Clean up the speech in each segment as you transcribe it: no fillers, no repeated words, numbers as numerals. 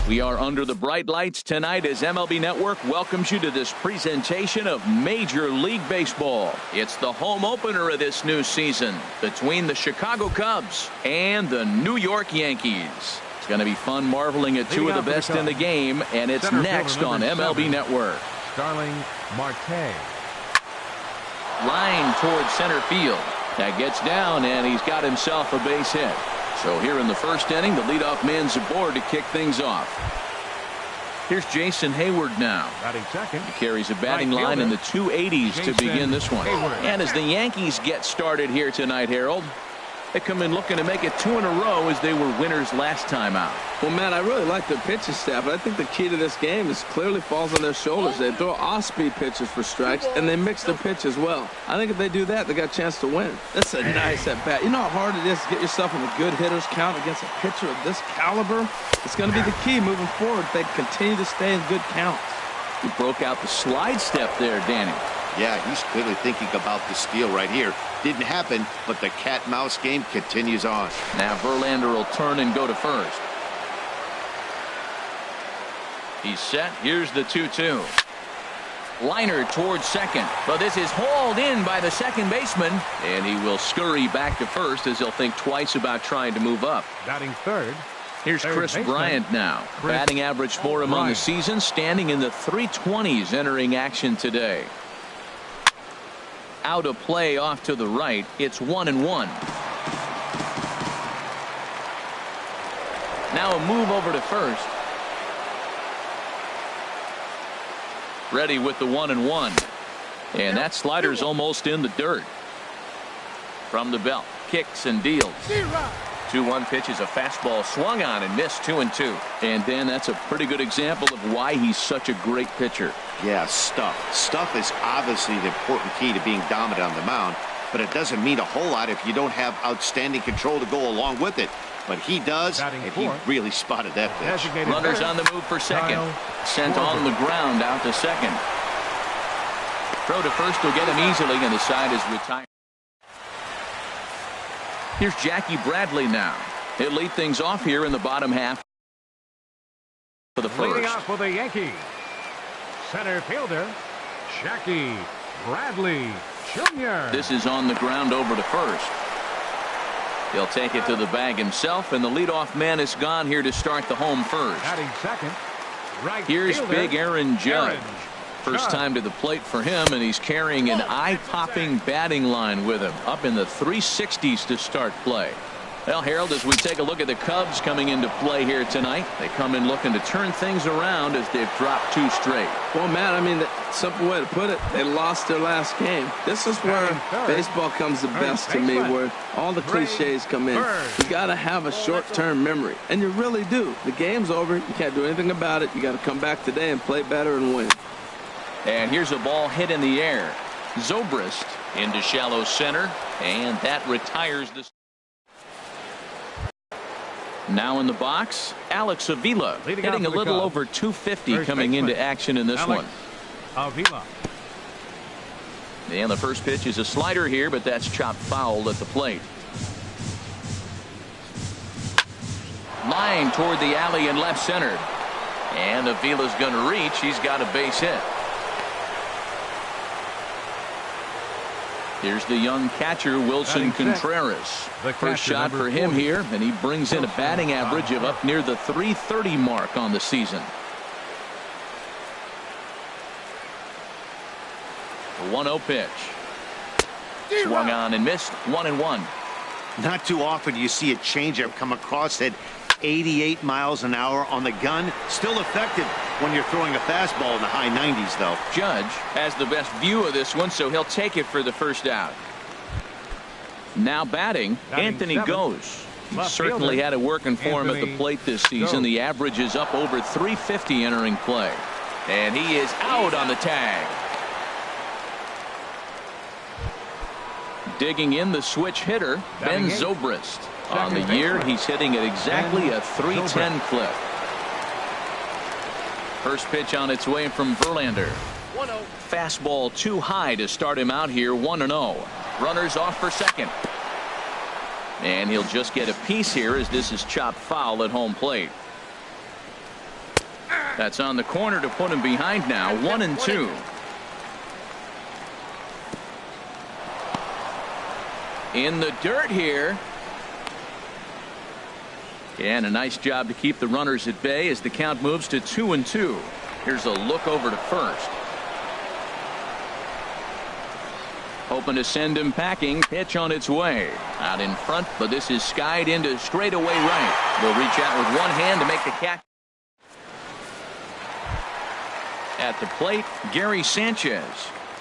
We are under the bright lights tonight as MLB Network welcomes you to this presentation of Major League Baseball. It's the home opener of this new season between the Chicago Cubs and the New York Yankees. It's going to be fun marveling at two of the best in the game, and it's next on MLB Network. Starling Marte. Line towards center field. That gets down, and he's got himself a base hit. So here in the first inning, the leadoff man's aboard to kick things off. Here's Jason Hayward now. Batting second. He carries a batting line in the 280s to begin this one. And as the Yankees get started here tonight, Harold, they come in looking to make it 2 in a row as they were winners last time out. Well, Matt, I really like the pitching staff, but I think the key to this game is clearly falls on their shoulders. They throw off-speed pitches for strikes, and they mix the pitch as well. I think if they do that, they got a chance to win. That's a nice at-bat. You know how hard it is to get yourself in a good hitter's count against a pitcher of this caliber? It's going to be the key moving forward if they continue to stay in good counts. He broke out the slide step there, Danny. Yeah, he's clearly thinking about the steal right here. Didn't happen, but the cat-mouse game continues on. Now Verlander will turn and go to first. He's set. Here's the 2-2. Liner towards second, but this is hauled in by the second baseman, and he will scurry back to first as he'll think twice about trying to move up. Batting third. Here's Chris Bryant now. Batting average for him on the season, standing in the 320s entering action today. Out of play off to the right. It's 1-1. Now a move over to first. Ready with the 1-1. And that slider's almost in the dirt. From the belt. Kicks and deals. 2-1 pitch is a fastball swung on and missed 2-2. And Dan, that's a pretty good example of why he's such a great pitcher. Yeah, stuff. Stuff is obviously the important key to being dominant on the mound, but it doesn't mean a whole lot if you don't have outstanding control to go along with it. But he does, and he really spotted that pitch. Runners on the move for second. Sent on the ground out to second. Throw to first will get him easily, and the side is retired. Here's Jackie Bradley now. He'll lead things off here in the bottom half for the first. Leading off for the Yankees, center fielder Jackie Bradley Jr. This is on the ground over to first. He'll take it to the bag himself, and the leadoff man is gone here to start the home first. Batting second, right Here's fielder, big Aaron Judge. First Judge. time to the plate for him, and he's carrying an eye-popping batting line with him, up in the 360s to start play. Well, Harold, as we take a look at the Cubs coming into play here tonight, they come in looking to turn things around as they've dropped 2 straight. Well, Matt, I mean, the simple way to put it, they lost their last game. This is where baseball comes the best to me, where all the cliches come in. You got to have a short-term memory, and you really do. The game's over. You can't do anything about it. You got to come back today and play better and win. And here's a ball hit in the air. Zobrist into shallow center, and that retires the. Now in the box, Alex Avila hitting a little over 250 coming into action in this one. Avila. And the first pitch is a slider here, but that's chopped foul at the plate. Line toward the alley in left center. And Avila's going to reach. He's got a base hit. Here's the young catcher, Wilson Contreras. First shot for him here, and he brings in a batting average of up near the 330 mark on the season. The 1-0 pitch. Swung on and missed. 1-1. Not too often you see a changeup come across at 88 miles an hour on the gun. Still effective when you're throwing a fastball in the high 90s, though. Judge has the best view of this one, so he'll take it for the first out. Now batting Anthony Goes. He certainly had it working for him at the plate this season. The average is up over 350 entering play. And he is out on the tag. Digging in the switch hitter, Ben Zobrist. On the year, he's hitting at exactly a 310 clip. First pitch on its way from Verlander. 1-0. Fastball too high to start him out here. 1-0. Runners off for second. And he'll just get a piece here as this is chopped foul at home plate. That's on the corner to put him behind now. 1-2. In the dirt here. And a nice job to keep the runners at bay as the count moves to 2-2. Here's a look over to first. Hoping to send him packing. Pitch on its way. Out in front, but this is skied into straightaway right. They'll reach out with one hand to make the catch. At the plate, Gary Sanchez.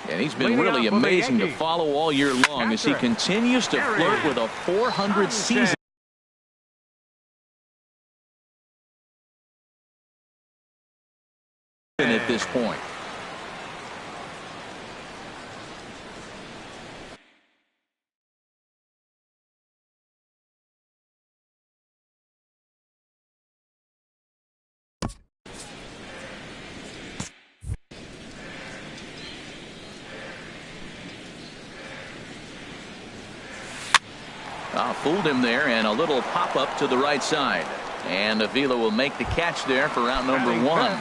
And he's been really amazing to follow all year long as he continues to flirt with a .400 season. At this point. Fooled him there, and a little pop-up to the right side. And Avila will make the catch there for out number one.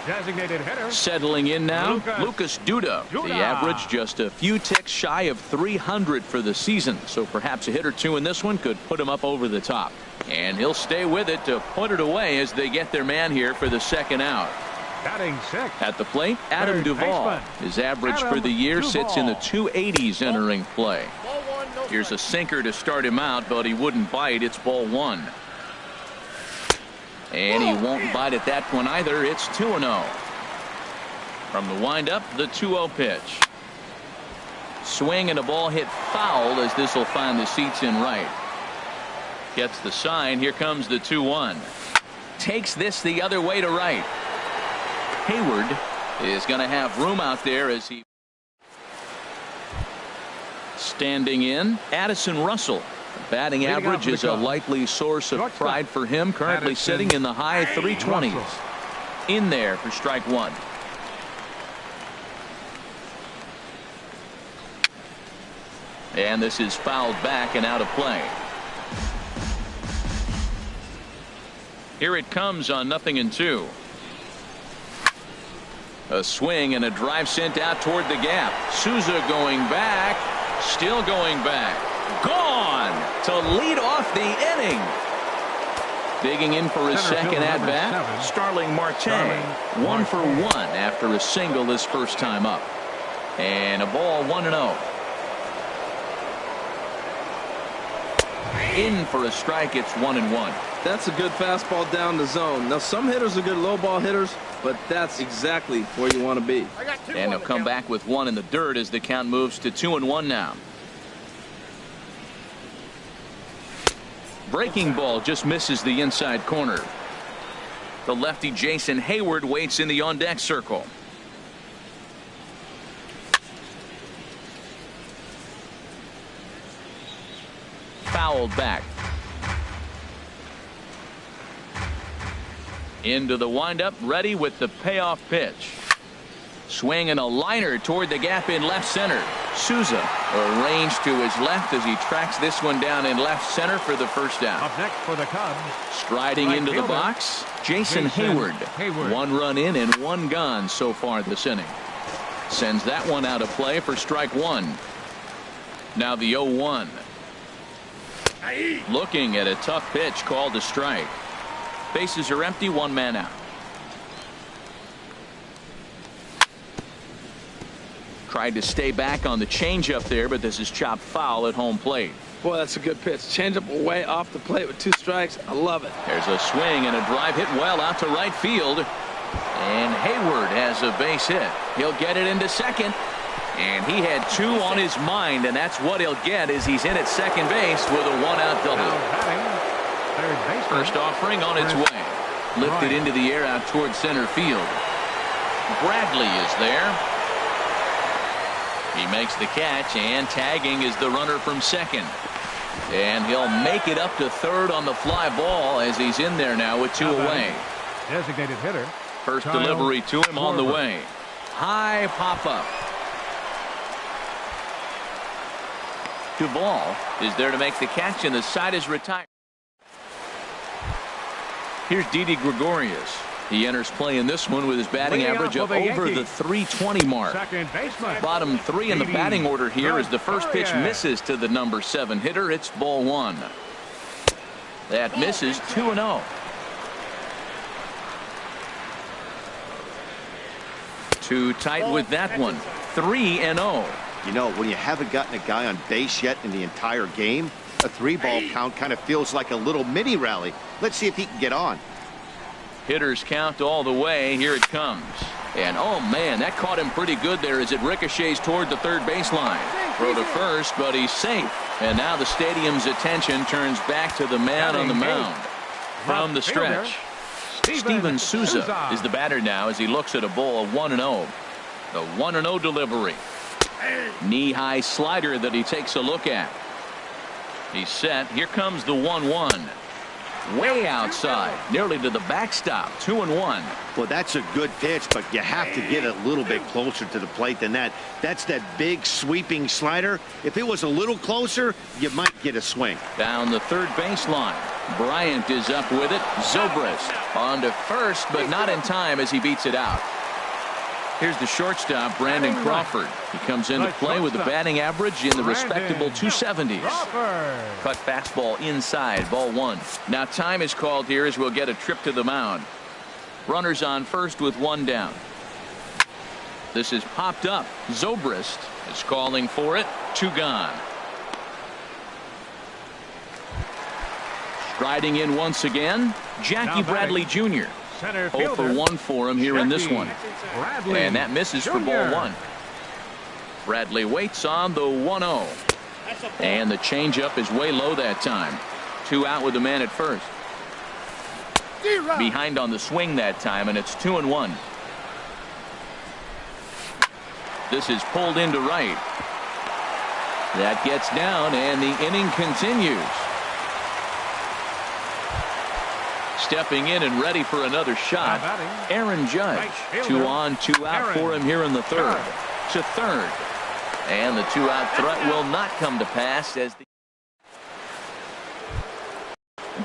Designated hitter. Settling in now, Lucas Duda. The average just a few ticks shy of 300 for the season, so perhaps a hit or two in this one could put him up over the top. And he'll stay with it to put it away as they get their man here for the second out. Batting sixth. At the plate, Adam Duvall. His average for the year sits in the 280s entering play. Here's a sinker to start him out, but he wouldn't bite. It's ball one. And he won't bite at that one either. It's 2-0. From the windup, the 2-0 pitch. Swing and a ball hit foul as this will find the seats in right. Gets the sign. Here comes the 2-1. Takes this the other way to right. Hayward is going to have room out there as he. Standing in, Addison Russell. Batting average is a likely source of pride for him. Currently sitting in the high 320s. In there for strike one. And this is fouled back and out of play. Here it comes on 0-2. A swing and a drive sent out toward the gap. Souza going back. Still going back. Gone to lead off the inning. Digging in for his second at-bat, Starling Marte. 1 for 1 after a single his first time up. And a ball 1-0. In for a strike. It's 1-1. That's a good fastball down the zone. Now, some hitters are good low ball hitters, but that's exactly where you want to be. And he'll come back with one in the dirt as the count moves to 2-1 now. Breaking ball just misses the inside corner. The lefty Jason Hayward waits in the on-deck circle. Fouled back. Into the windup, ready with the payoff pitch. Swing and a liner toward the gap in left center. Souza arranged to his left as he tracks this one down in left center for the first down. Up next for the Cubs. Striding into the box, Jason Hayward. 1 run in and 1 gone so far this inning. Sends that one out of play for strike one. Now the 0-1. Looking at a tough pitch called a strike. Bases are empty, 1 man out. Tried to stay back on the changeup there, but this is chopped foul at home plate. Boy, that's a good pitch. Changeup away off the plate with 2 strikes. I love it. There's a swing and a drive hit well out to right field. And Hayward has a base hit. He'll get it into second. And he had 2 on his mind, and that's what he'll get as he's in at second base with a 1-out double. First offering on its way. Lifted into the air out toward center field. Bradley is there. He makes the catch, and tagging is the runner from second. And he'll make it up to third on the fly ball as he's in there now with 2 away. Designated hitter. First delivery to him on the way. High pop-up. Duvall is there to make the catch, and the side is retired. Here's Didi Gregorius. He enters play in this one with his batting average of over the 320 mark. Bottom three in the batting order here as the first pitch misses to the number 7 hitter. It's ball 1. That misses 2-0. Too tight with that one. 3-0. You know, when you haven't gotten a guy on base yet in the entire game, a 3-ball count kind of feels like a little mini rally. Let's see if he can get on. Hitters count all the way. Here it comes. And oh man, that caught him pretty good there as it ricochets toward the third baseline. Throw to first, but he's safe. And now the stadium's attention turns back to the man on the mound. From the stretch, Steven Souza is the batter now as he looks at a ball of 1-0. The 1-0 delivery. Knee-high slider that he takes a look at. He's set. Here comes the 1-1. Way outside, nearly to the backstop. 2-1. Well, that's a good pitch, but you have to get a little bit closer to the plate than that. That's that big sweeping slider. If it was a little closer, you might get a swing. Down the third baseline. Bryant is up with it. Zobrist on to first, but not in time as he beats it out. Here's the shortstop, Brandon Crawford. He comes into play with a batting average in the respectable 270s. Cut fastball inside, ball 1. Now time is called here as we'll get a trip to the mound. Runners on first with 1 down. This is popped up. Zobrist is calling for it. 2 gone. Striding in once again, Jackie Bradley Jr. 0 for 1 for him here in this one. And that misses for ball 1. Bradley waits on the 1-0. And the changeup is way low that time. 2 out with the man at first. Behind on the swing that time, and it's 2-1. This is pulled into right. That gets down, and the inning continues. Stepping in and ready for another shot, Aaron Judge. 2 on, 2 out for him here in the third. To third. And the 2-out threat will not come to pass as the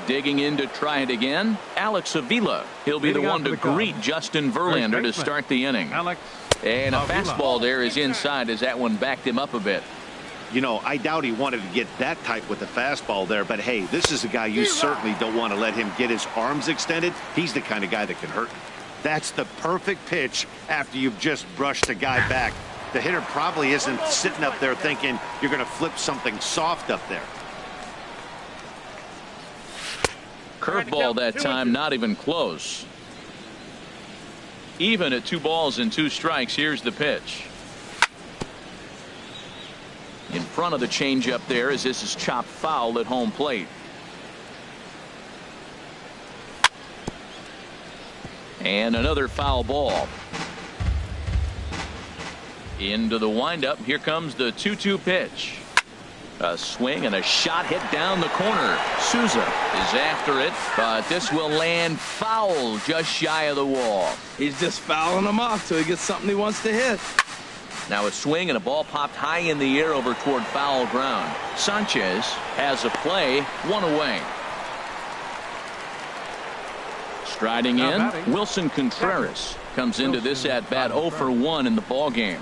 digging in to try it again. Alex Avila. He'll be the one to greet Justin Verlander to start the inning. And a fastball there is inside as that one backed him up a bit. You know, I doubt he wanted to get that tight with the fastball there, but hey, this is a guy you certainly don't want to let him get his arms extended. He's the kind of guy that can hurt. That's the perfect pitch after you've just brushed a guy back. The hitter probably isn't sitting up there thinking you're going to flip something soft up there. Curveball that time, not even close. Even at 2 balls and 2 strikes, here's the pitch. In front of the changeup there as this is chopped foul at home plate. And another foul ball. Into the windup. Here comes the 2-2 pitch. A swing and a shot hit down the corner. Souza is after it, but this will land foul just shy of the wall. He's just fouling him off till he gets something he wants to hit. Now a swing and a ball popped high in the air over toward foul ground. Sanchez has a play, 1 away. Striding in, Wilson Contreras comes into this at bat 0 for 1 in the ball game.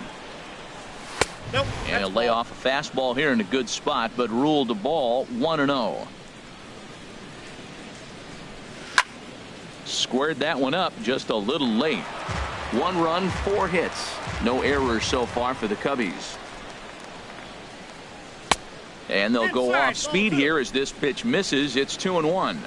And he'll lay off a fastball here in a good spot, but ruled the ball 1-0. Squared that one up just a little late. 1 run, 4 hits. No errors so far for the Cubbies. And they'll go off speed here as this pitch misses. It's 2-1.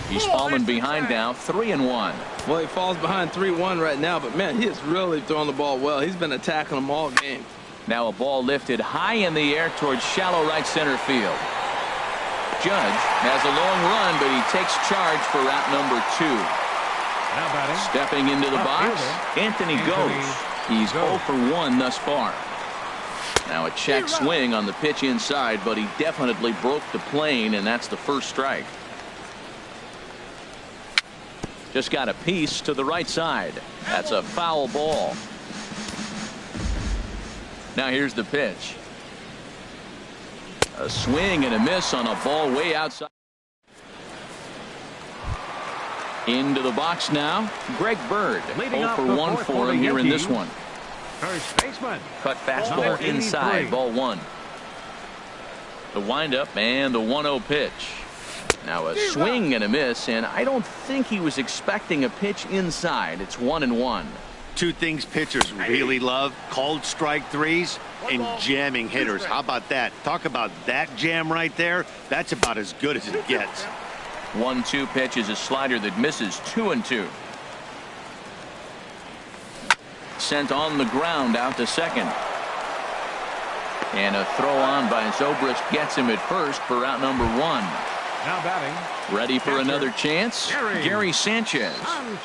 He's fallen behind now, 3-1. Well, he falls behind 3-1 right now, but man, he is really throwing the ball well. He's been attacking them all game. Now a ball lifted high in the air towards shallow right center field. Judge has a long run, but he takes charge for route number 2. Stepping into the box, Anthony goes. He's 0 for 1 thus far. Now a check swing on the pitch inside, but he definitely broke the plane, and that's the first strike. Just got a piece to the right side. That's a foul ball. Now here's the pitch. A swing and a miss on a ball way outside. Into the box now, Greg Bird. 0 for 1 for him here in this one. First baseman. Cut fastball inside, ball 1. The windup and the 1-0 pitch. Now a swing and a miss, and I don't think he was expecting a pitch inside. It's 1-1. Two things pitchers really love: called strike threes and jamming hitters. How about that? Talk about that jam right there. That's about as good as it gets. 1-2 pitch is a slider that misses. 2-2. Sent on the ground out to second. And a throw on by Zobrist gets him at first for out number 1. Now batting. Ready for another chance? Gary Sanchez.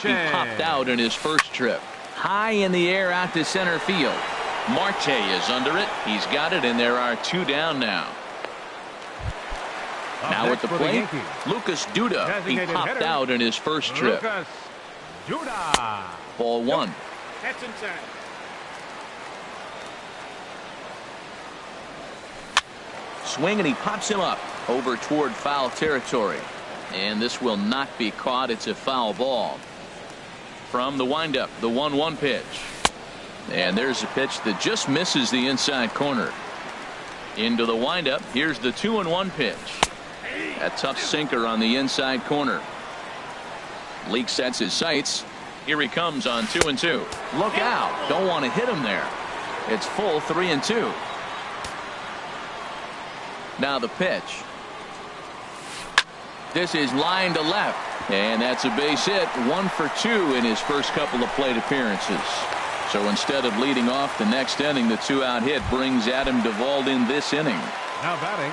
He popped out in his first trip. High in the air out to center field. Marte is under it. He's got it, and there are 2 down now. Now at the plate, Lucas Duda. He popped out in his first trip. Lucas Duda. Ball 1. That's inside. Swing, and he pops him up over toward foul territory. And this will not be caught. It's a foul ball. From the windup, the 1-1 pitch. And there's a pitch that just misses the inside corner. Into the windup, here's the 2-1 pitch. A tough sinker on the inside corner. Leake sets his sights. Here he comes on 2-2. Look out. Don't want to hit him there. It's full 3-2. Now the pitch. This is line to left, and that's a base hit. 1 for 2 in his first couple of plate appearances. So instead of leading off the next inning, the 2-out hit brings Adam Duvall in this inning. Now batting.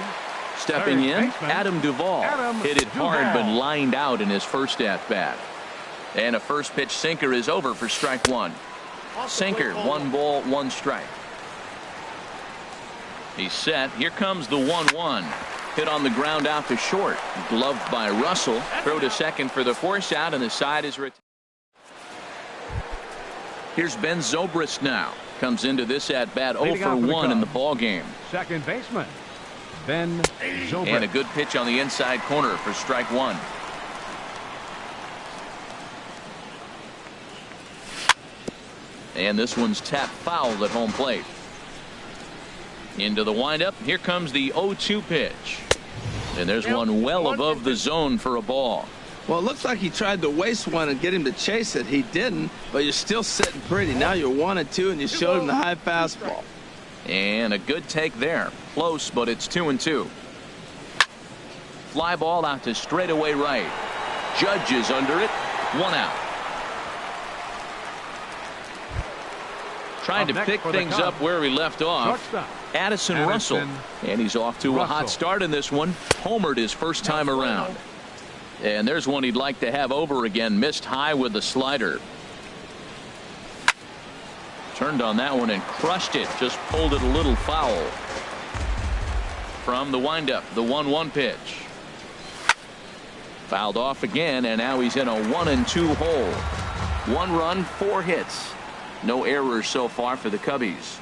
Stepping in, Adam Duvall. Hit it hard but lined out in his first at bat. And a first pitch sinker is over for strike 1. Sinker, 1 ball, 1 strike. He's set. Here comes the 1-1. Hit on the ground out to short. Gloved by Russell. Throw to second for the force out, and the side is retired. Here's Ben Zobrist now. Comes into this at bat 0 for 1 in the ball game. Second baseman Ben Zobrist. And a good pitch on the inside corner for strike 1. And this one's tapped foul at home plate. Into the windup. Here comes the 0-2 pitch. And there's one well above the zone for a ball. Well, it looks like he tried to waste one and get him to chase it. He didn't, but you're still sitting pretty. Now you're 1-2, and you showed him the high fastball. And a good take there. Close, but it's 2-2. Fly ball out to straightaway right. Judge is under it. 1 out. Trying to pick things up where he left off. Addison Russell. And he's off to a hot start in this one. Homered his first time around. And there's one he'd like to have over again. Missed high with the slider. Turned on that one and crushed it. Just pulled it a little foul. From the windup, the 1-1 pitch. Fouled off again, and now he's in a 1-2 hole. 1 run, 4 hits. No errors so far for the Cubbies.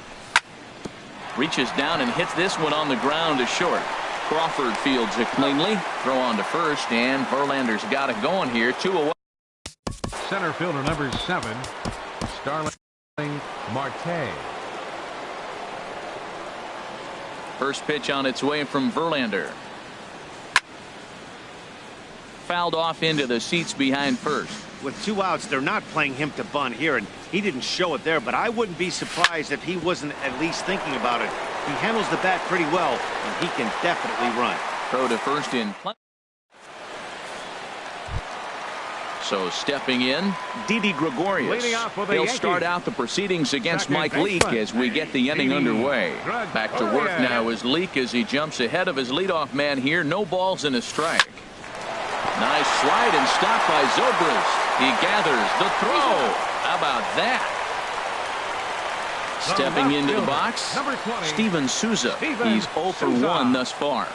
Reaches down and hits this one on the ground to short. Crawford fields it cleanly. Throw on to first, and Verlander's got it going here. 2 away. Center fielder number 7, Starling Marte. First pitch on its way from Verlander. Fouled off into the seats behind first. With 2 outs, they're not playing him to bunt here, and he didn't show it there, but I wouldn't be surprised if he wasn't at least thinking about it. He handles the bat pretty well, and he can definitely run. Throw to first in play. So stepping in, Didi Gregorius. He'll start out the proceedings against Mike Leake as we get the inning underway. Back to work now is Leake as he jumps ahead of his leadoff man here. No balls and a strike. Nice slide and stop by Zobrist. He gathers the throw. How about that? Stepping into the box, Steven Souza. He's 0 for 1 thus far.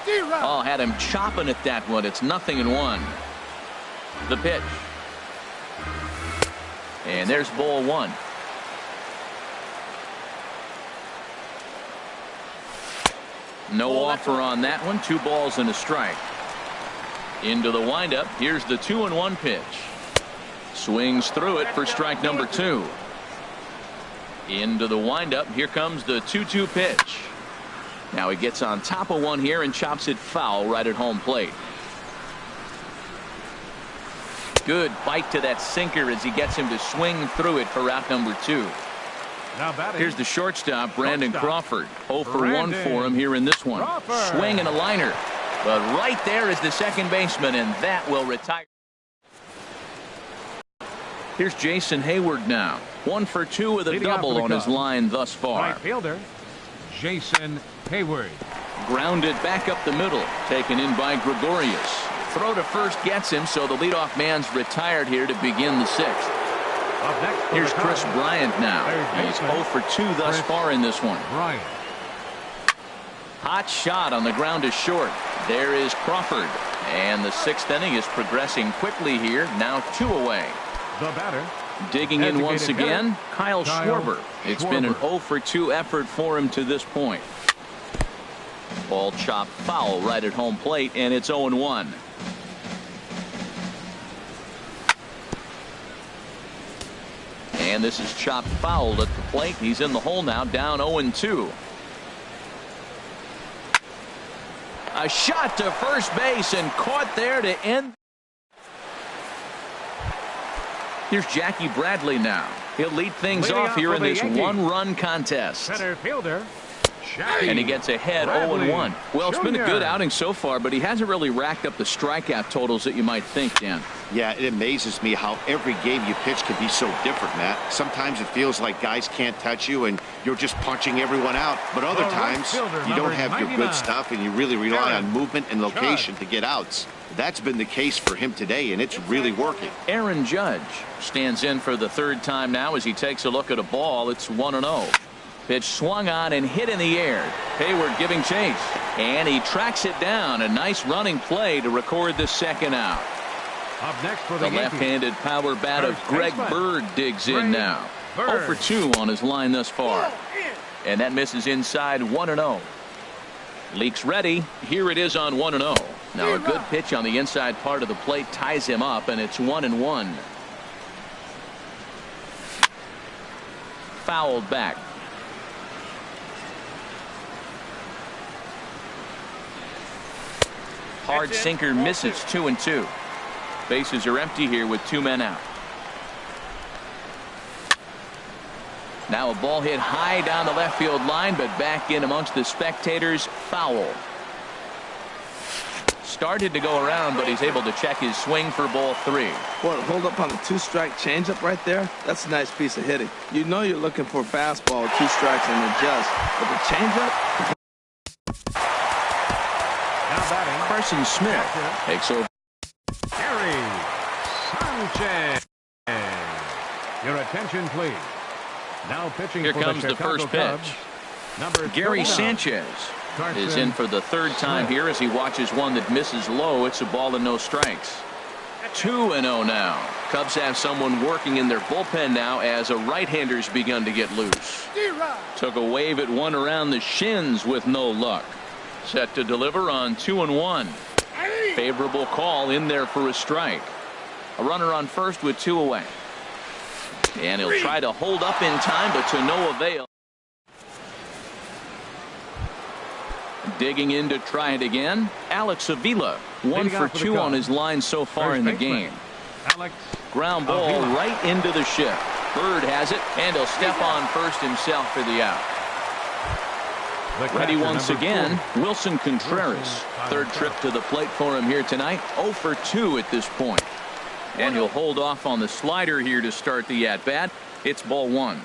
Oh, had him chopping at that one. It's 0-1. The pitch. And there's ball 1. No offer on that one. 2 balls and a strike. Into the windup. Here's the 2-1 pitch. Swings through it for strike number 2. Into the windup. Here comes the 2-2 pitch. Now he gets on top of one here and chops it foul right at home plate. Good bite to that sinker as he gets him to swing through it for out number 2. Here's the shortstop, Brandon Crawford. 0 for 1 for him here in this one. Swing and a liner. But right there is the second baseman, and that will retire. Here's Jason Hayward now. 1 for 2 with a double on his line thus far. Right fielder, Jason Hayward. Grounded back up the middle. Taken in by Gregorius. Throw to first gets him, so the leadoff man's retired here to begin the 6th. Here's Chris Bryant now. He's 0 for 2 thus far in this one. Hot shot on the ground is short. There is Crawford. And the 6th inning is progressing quickly here. Now 2 away. The batter. Digging in once again, Kyle Schwarber. It's been an 0 for 2 effort for him to this point. Ball chopped foul right at home plate, and it's 0-1. And this is chopped foul at the plate. He's in the hole now, down 0-2. A shot to first base and caught there to end. Here's Jackie Bradley now. He'll lead things off here in this 1-run contest. Center fielder. And he gets ahead 0-1. Well, it's been a good outing so far, but he hasn't really racked up the strikeout totals that you might think, Dan. Yeah, it amazes me how every game you pitch can be so different, Matt. Sometimes it feels like guys can't touch you and you're just punching everyone out. But other times you don't have your good stuff and you really rely on movement and location to get outs. That's been the case for him today, and it's really working. Aaron Judge stands in for the 3rd time now as he takes a look at a ball. It's 1-0. Pitch swung on and hit in the air. Hayward giving chase. And he tracks it down. A nice running play to record the 2nd out. Up next for the left-handed power bat of Greg Bird digs in now. 0 for 2 on his line thus far. And that misses inside 1-0. Leaks ready. Here it is on 1-0. Now a good pitch on the inside part of the plate ties him up, and it's 1-1. Fouled back. Hard sinker misses 2-2. Bases are empty here with 2 men out. Now a ball hit high down the left field line, but back in amongst the spectators. Foul. Started to go around, but he's able to check his swing for ball 3. Well, hold up on a 2-strike changeup right there. That's a nice piece of hitting. You know you're looking for a fastball, 2 strikes and adjust. But the changeup. Carson Smith takes over. Gary Sanchez. Your attention, please. Now pitching. Here for comes the first pitch. Number Gary Sanchez is in for the 3rd time here as he watches one that misses low. It's a ball and no strikes. 2-0 now. Cubs have someone working in their bullpen now as a right-hander's begun to get loose. Took a wave at one around the shins with no luck. Set to deliver on 2-1. Favorable call in there for a strike. A runner on first with 2 away. And he'll try to hold up in time, but to no avail. Digging in to try it again. Alex Avila. 1 for 2 on his line so far in the game. Ground ball right into the shift. Bird has it, and he'll step on first himself for the out. Ready once again, Wilson Contreras. 3rd trip to the plate for him here tonight. 0 for 2 at this point. And he'll hold off on the slider here to start the at-bat. It's ball 1.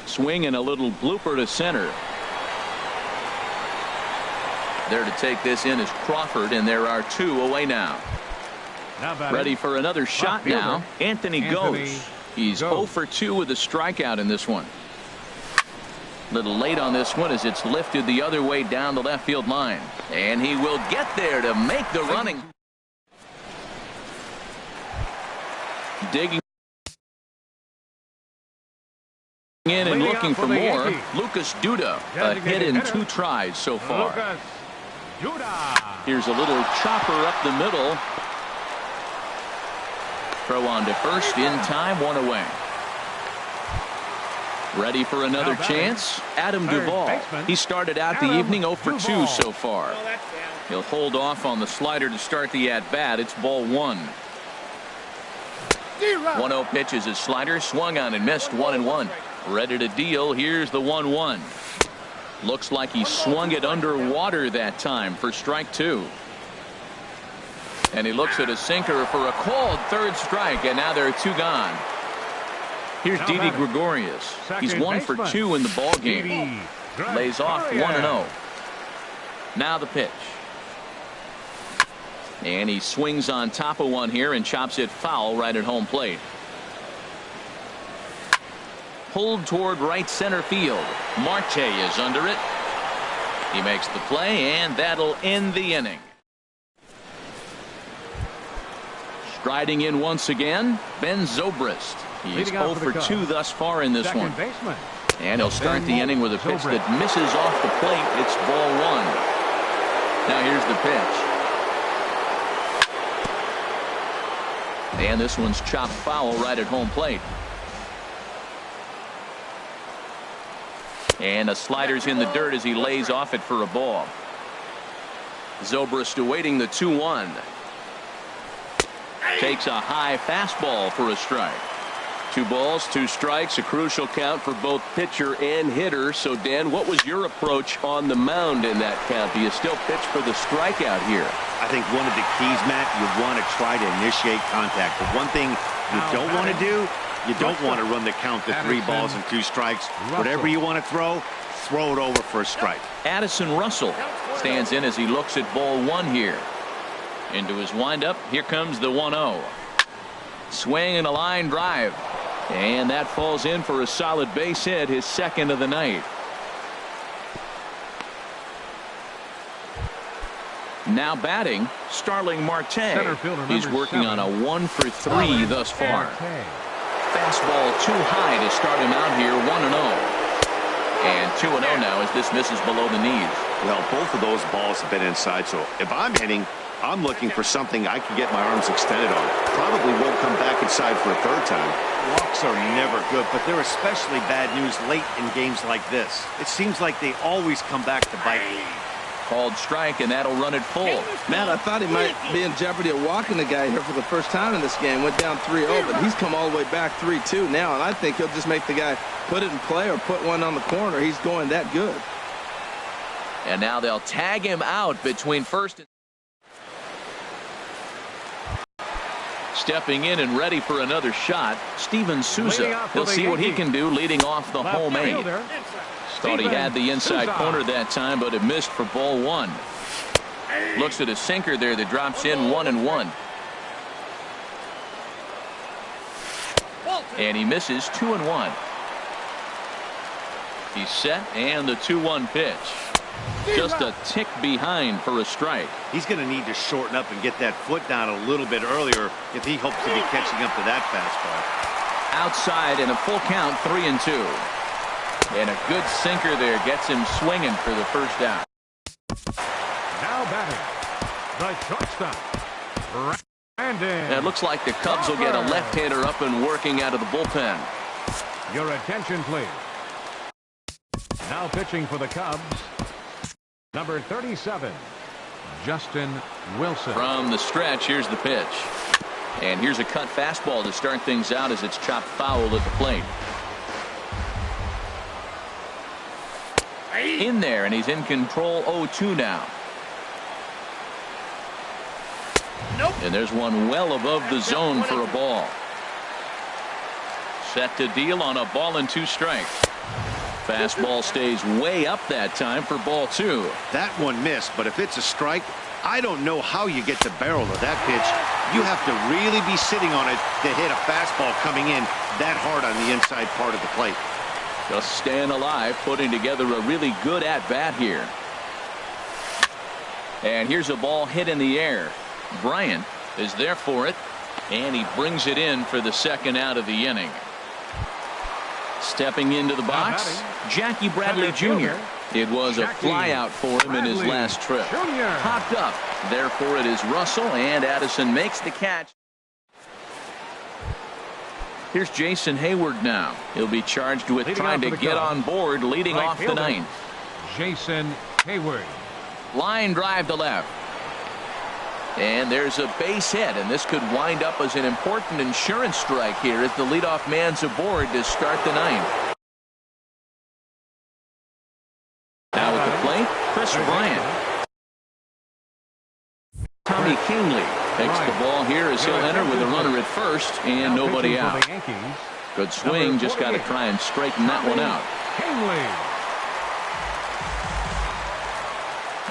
Swing and a little blooper to center. There to take this in is Crawford, and there are 2 away now. Ready for another shot now. Anthony goes. He's 0 for 2 with a strikeout in this one. Little late on this one as it's lifted the other way down the left field line. And he will get there to make the running. Digging in and looking for more. Lucas Duda, a hit in 2 tries so far. Here's a little chopper up the middle. Throw on to first in time, one away. Ready for another chance? Adam Duvall. He started out the evening 0 for 2 so far. He'll hold off on the slider to start the at-bat. It's ball 1. 1-0 pitch is his slider. Swung on and missed. 1-1. Ready to deal. Here's the 1-1. Looks like he swung it underwater that time for strike 2. And he looks at a sinker for a called third strike, and now there are 2 gone. Here's Didi Gregorius. He's 1 for 2 in the ball game. Lays off 1-0. Now the pitch. And he swings on top of one here and chops it foul right at home plate. Pulled toward right center field. Marte is under it. He makes the play, and that'll end the inning. Striding in once again, Ben Zobrist. He's 0 for 2 thus far in this one. And he'll start the inning with a pitch that misses off the plate. It's ball 1. Now here's the pitch. And this one's chopped foul right at home plate. And a slider's in the dirt as he lays off it for a ball. Zobrist awaiting the 2-1. Takes a high fastball for a strike. 2 balls, 2 strikes, a crucial count for both pitcher and hitter. So, Dan, what was your approach on the mound in that count? Do you still pitch for the strikeout here? I think one of the keys, Matt, you want to try to initiate contact. The one thing you don't want to do, you don't want to run the count to 3 balls and 2 strikes. Whatever you want to throw it over for a strike. Addison Russell stands in as he looks at ball 1 here. Into his windup, here comes the 1-0. Swing and a line drive. And that falls in for a solid base hit, his 2nd of the night. Now batting, Starling Marte. He's working on a 1 for 3 thus far. Fastball too high to start him out here, 1-0. And 2-0 now as this misses below the knees. Well, both of those balls have been inside, so if I'm hitting, I'm looking for something I can get my arms extended on. Probably won't come back inside for a 3rd time. Walks are never good, but they're especially bad news late in games like this. It seems like they always come back to bite me. Called strike, and that'll run it full. Matt, I thought he might be in jeopardy of walking the guy here for the first time in this game. Went down 3-0, but he's come all the way back 3-2 now, and I think he'll just make the guy put it in play or put one on the corner. He's going that good. And now they'll tag him out between first and... Stepping in and ready for another shot, Steven Souza. He'll see what he can do leading off the home 8. Thought he had the inside corner that time, but it missed for ball 1. Looks at a sinker there that drops in 1-1. And he misses 2-1. He's set, and the 2-1 pitch. Just a tick behind for a strike. He's going to need to shorten up and get that foot down a little bit earlier if he hopes to be catching up to that fastball. Outside and a full count, 3-2. And a good sinker there gets him swinging for the first out. Now batting, the shortstop, Brandon. It looks like the Cubs will get a left-hander up and working out of the bullpen. Your attention, please. Now pitching for the Cubs, number 37, Justin Wilson. From the stretch, here's the pitch. And here's a cut fastball to start things out as it's chopped foul at the plate. In there, and he's in control 0-2 now. And there's one well above the zone for a ball. Set to deal on a ball and 2 strikes. Fastball stays way up that time for ball 2. That one missed, but if it's a strike, I don't know how you get the barrel of that pitch. You have to really be sitting on it to hit a fastball coming in that hard on the inside part of the plate. Just staying alive, putting together a really good at-bat here. And here's a ball hit in the air. Bryant is there for it, and he brings it in for the 2nd out of the inning. Stepping into the box, Jackie Bradley Jr. It was a flyout for him in his last trip. Popped up. Therefore, it is Russell, and Addison makes the catch. Here's Jason Hayward now. He'll be charged with trying to get on board, leading off the ninth. Jason Hayward. Line drive to left. And there's a base hit, and this could wind up as an important insurance strike here as the leadoff man's aboard to start the ninth. Now at the plate, Chris Bryant. Tommy Kingley takes the ball here as he'll enter with a runner at first and nobody out. Good swing, just got to try and straighten that one out.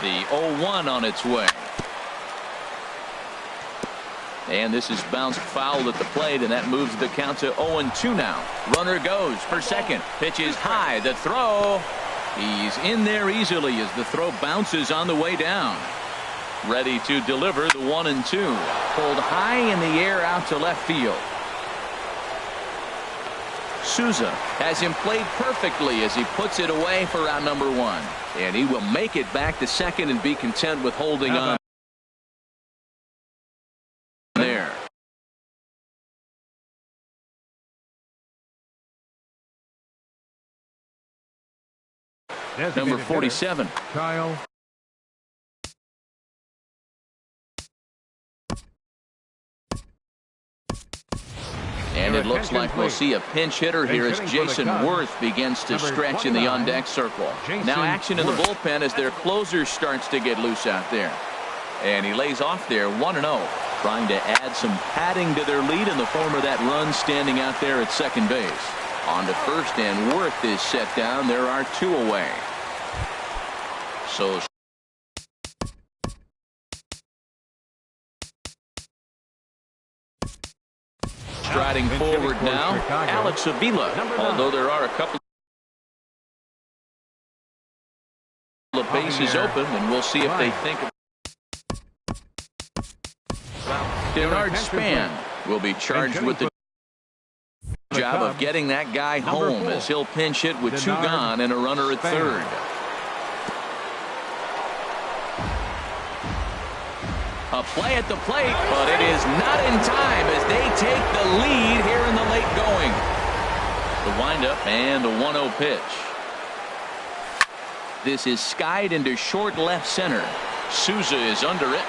The 0-1 on its way. And this is bounced foul at the plate, and that moves the count to 0-2 now. Runner goes for second. Pitch is high. The throw. He's in there easily as the throw bounces on the way down. Ready to deliver the 1-2. Pulled high in the air out to left field. Souza has him played perfectly as he puts it away for out number 1. And he will make it back to second and be content with holding on there. Number 47. Kyle. And it looks like we'll see a pinch hitter here as Jason Worth begins to stretch in the on-deck circle. Now action in the bullpen as their closer starts to get loose out there. And he lays off there 1-0, trying to add some padding to their lead in the form of that run standing out there at second base. On to first, and Worth is set down. There are 2 away. So striding forward now, Alex Avila, although there are a couple of bases open, and we'll see if they think of Denard Span will be charged with the job of getting that guy home as he'll pinch hit with 2 gone and a runner at third. A play at the plate, but it is not in time as they take the lead here in the late going. The windup and a 1-0 pitch. This is skied into short left center. Souza is under it.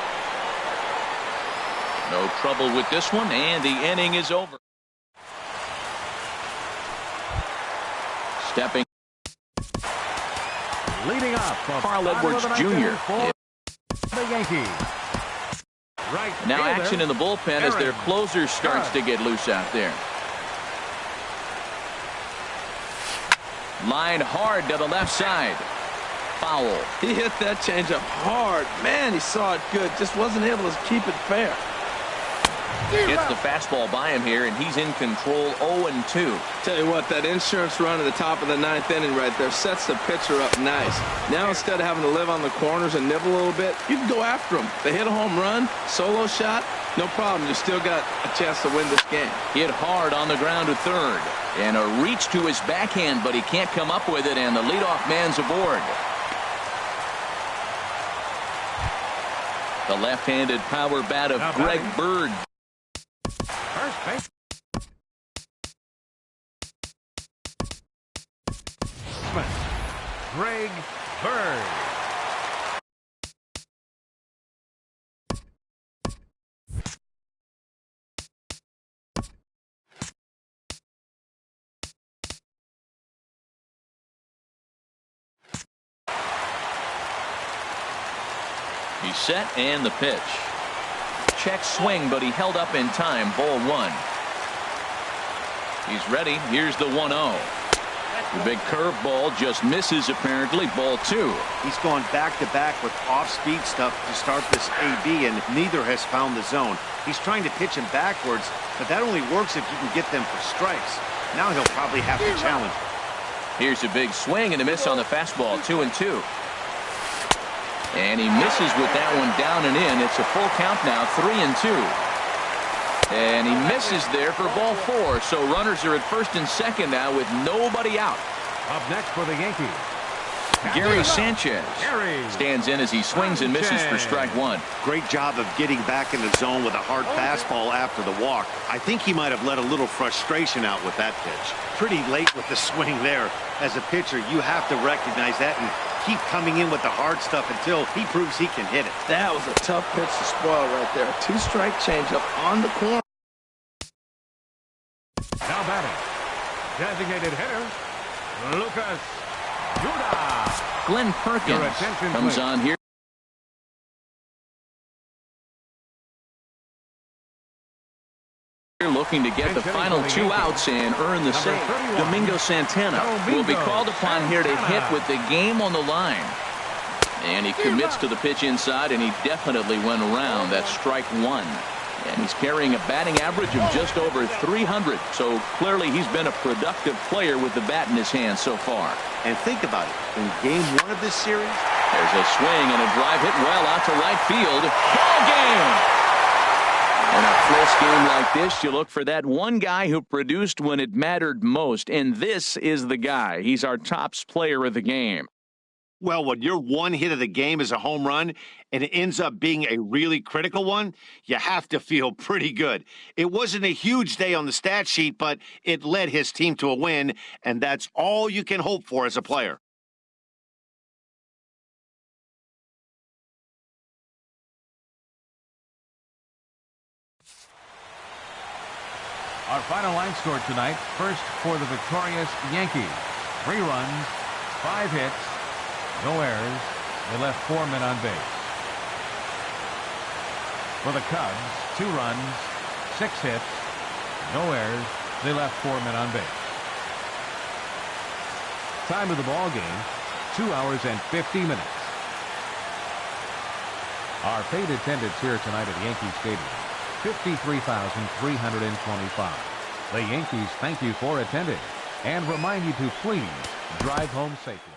No trouble with this one, and the inning is over. Stepping. Leading up, Carl Edwards Jr. The Yankees. Now action in the bullpen as their closer starts to get loose out there. Line hard to the left side. Foul. He hit that changeup hard. Man, he saw it good. Just wasn't able to keep it fair. Gets the fastball by him here, and he's in control 0-2. Tell you what, that insurance run at the top of the 9th inning right there sets the pitcher up nice. Now instead of having to live on the corners and nibble a little bit, you can go after them. They hit a home run, solo shot, no problem. You still got a chance to win this game. Hit hard on the ground to third. And a reach to his backhand, but he can't come up with it, and the leadoff man's aboard. The left-handed power bat of Greg Bird. First base. Greg Bird. He's set, and the pitch. Check swing, but he held up in time. Ball 1. He's ready. Here's the 1-0. The big curveball just misses, apparently. Ball 2. He's gone back-to-back with off-speed stuff to start this AB, and neither has found the zone. He's trying to pitch him backwards, but that only works if you can get them for strikes. Now he'll probably have to challenge. Here's a big swing and a miss on the fastball. 2-2. And he misses with that one down and in. It's a full count now, 3-2. And he misses there for ball 4. So runners are at first and second now with nobody out. Up next for the Yankees, Gary Sanchez stands in as he swings and misses for strike 1. Great job of getting back in the zone with a hard fastball after the walk. I think he might have let a little frustration out with that pitch. Pretty late with the swing there. As a pitcher, you have to recognize that and keep coming in with the hard stuff until he proves he can hit it. That was a tough pitch to spoil right there. 2-strike changeup on the corner. Now batting, designated hitter, Lucas Duda. Glenn Perkins comes on here. Looking to get the final 2 outs and earn the save. Domingo Santana will be called upon here to hit with the game on the line. And he commits to the pitch inside, and he definitely went around. That's strike 1. And he's carrying a batting average of just over 300. So clearly he's been a productive player with the bat in his hand so far. And think about it. In game 1 of this series, there's a swing and a drive hit well out to right field. Ball game! In a close game like this, you look for that one guy who produced when it mattered most. And this is the guy. He's our tops player of the game. well, when your one hit of the game is a home run and it ends up being a really critical one, you have to feel pretty good. It wasn't a huge day on the stat sheet, but it led his team to a win, and that's all you can hope for as a player. Our final line score tonight, first for the victorious Yankees. 3 runs, 5 hits, no errors. They left 4 men on base. For the Cubs, 2 runs, 6 hits, no errors. They left 4 men on base. Time of the ball game, 2 hours and 50 minutes. Our paid attendance here tonight at Yankee Stadium, 53,325. The Yankees thank you for attending and remind you to please drive home safely.